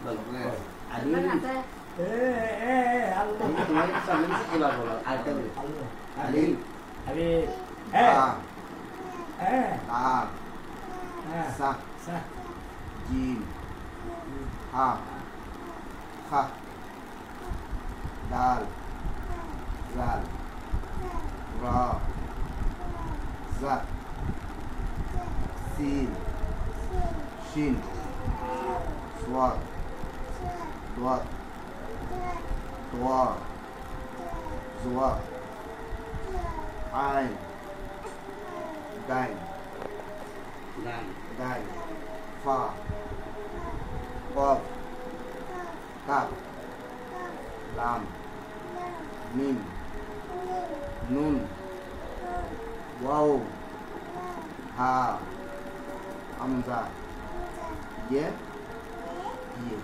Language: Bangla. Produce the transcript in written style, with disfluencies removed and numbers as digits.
আলিফ তোমার সামনে কিছু এবার বলো আরেকটা বলো আলিফ আলিফ সা জিম হা খা দাল জাল রা জা সিন শিন সোয়াদ দোয়াত দোয়া জোয়া আইন গাইন গাইন ফা কফ কাফ লাম মিম নুন ওয়াও হা হামজা ইয়ে ইয়ে